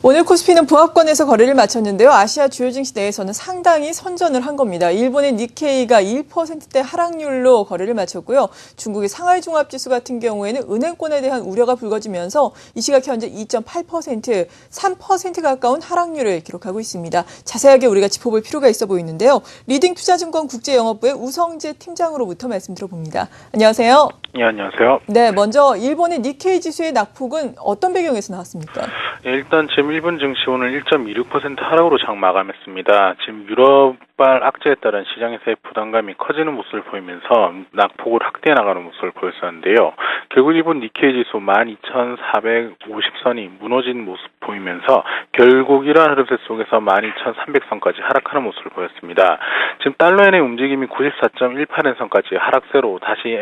오늘 코스피는 보합권에서 거래를 마쳤는데요. 아시아 주요 증시 내에서는 상당히 선전을 한 겁니다. 일본의 니케이가 1%대 하락률로 거래를 마쳤고요. 중국의 상하이 종합지수 같은 경우에는 은행권에 대한 우려가 불거지면서 이 시각 현재 2.8%, 3% 가까운 하락률을 기록하고 있습니다. 자세하게 우리가 짚어볼 필요가 있어 보이는데요. 리딩 투자증권 국제영업부의 우성재 팀장으로부터 말씀 들어봅니다. 안녕하세요. 네, 안녕하세요. 네, 먼저 일본의 니케이 지수의 낙폭은 어떤 배경에서 나왔습니까? 일단 지금 일본 증시 오늘 1.26% 하락으로 장 마감했습니다. 지금 유럽발 악재에 따른 시장에서의 부담감이 커지는 모습을 보이면서 낙폭을 확대해 나가는 모습을 보였었는데요. 결국 일본 니케이 지수 12,450선이 무너진 모습 보이면서 결국 이러한 흐름 속에서 12,300선까지 하락하는 모습을 보였습니다. 지금 달러엔의 움직임이 94.18엔선까지 하락세로 다시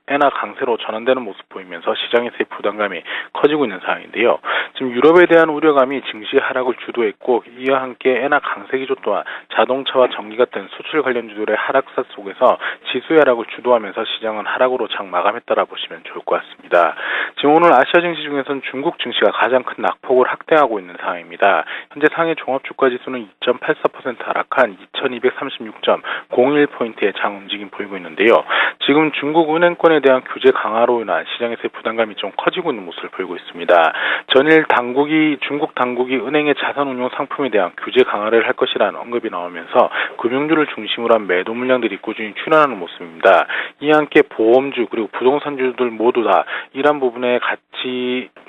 엔화 강세로 전환되는 모습 보이면서 시장에서의 부담감이 커지고 있는 상황인데요. 지금 유럽에 대한 우려감이 증시 하락을 주도했고 이와 함께 엔화 강세 기조 또한 자동차와 전기 같은 수출 관련주들의 하락세 속에서 지수의 하락을 주도하면서 시장은 하락으로 장 마감했다라 보시면 좋을 것 같습니다. 지금 오늘 아시아 증시 중에서는 중국 증시가 가장 큰 낙폭을 확대하고 있는 상황입니다. 현재 상해 종합주가지수는 2.84% 하락한 2236.01포인트의 장 움직임 보이고 있는데요. 지금 중국 은행권에 대한 규제 강화로 인한 시장에서의 부담감이 좀 커지고 있는 모습을 보이고 있습니다. 전일 중국 당국이 은행의 자산운용 상품에 대한 규제 강화를 할 것이라는 언급이 나오면서 금융주를 중심으로 한 매도 물량들이 꾸준히 출현하는 모습입니다. 이와 함께 보험주 그리고 부동산주들 모두 다 이러한 부분에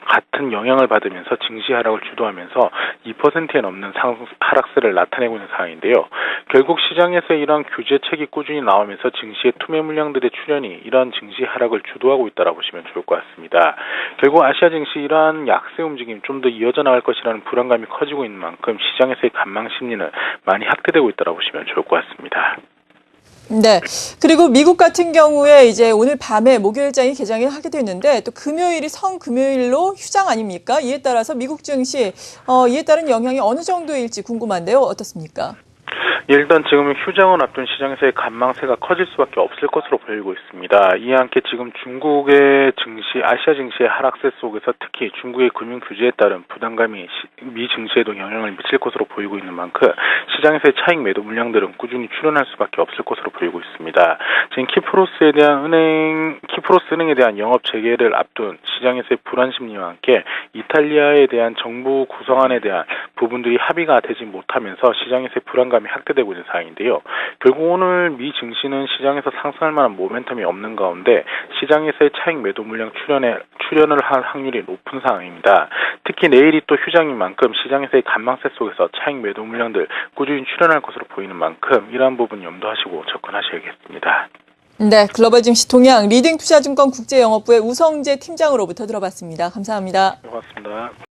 같은 영향을 받으면서 증시 하락을 주도하면서 2%에 넘는 하락세를 나타내고 있는 상황인데요. 결국 시장에서 이러한 규제책이 꾸준히 나오면서 증시의 투매 물량들의 출현이 이러한 증시 하락을 주도하고 있다고 보시면 좋을 것 같습니다. 결국 아시아 증시 이러한 약세 움직임 좀 더 이어져 나갈 것이라는 불안감이 커지고 있는 만큼 시장에서의 관망 심리는 많이 확대되고 있다고 보시면 좋을 것 같습니다. 네. 그리고 미국 같은 경우에 이제 오늘 밤에 목요일장이 개장을 하게 됐는데 또 금요일이 성금요일로 휴장 아닙니까? 이에 따라서 미국 증시 이에 따른 영향이 어느 정도일지 궁금한데요. 어떻습니까? 일단 지금 휴장을 앞둔 시장에서의 관망세가 커질 수밖에 없을 것으로 보이고 있습니다. 이와 함께 지금 중국의 증시, 아시아 증시의 하락세 속에서 특히 중국의 금융 규제에 따른 부담감이 미 증시에도 영향을 미칠 것으로 보이고 있는 만큼 시장에서의 차익 매도 물량들은 꾸준히 출현할 수밖에 없을 것으로 보이고 있습니다. 지금 키프로스 은행에 대한 영업 재개를 앞둔 시장에서의 불안 심리와 함께 이탈리아에 대한 정부 구성안에 대한 부분들이 합의가 되지 못하면서 시장에서의 불안감이 확대되고 있는 상황인데요. 결국 오늘 미 증시는 시장에서 상승할 만한 모멘텀이 없는 가운데 시장에서의 차익 매도 물량 출현을 할 확률이 높은 상황입니다. 특히 내일이 또 휴장인 만큼 시장에서의 관망세 속에서 차익 매도 물량들 꾸준히 출현할 것으로 보이는 만큼 이러한 부분 염두하시고 접근하셔야겠습니다. 네, 글로벌 증시 동향 리딩 투자증권 국제영업부의 우성재 팀장으로부터 들어봤습니다. 감사합니다. 고맙습니다.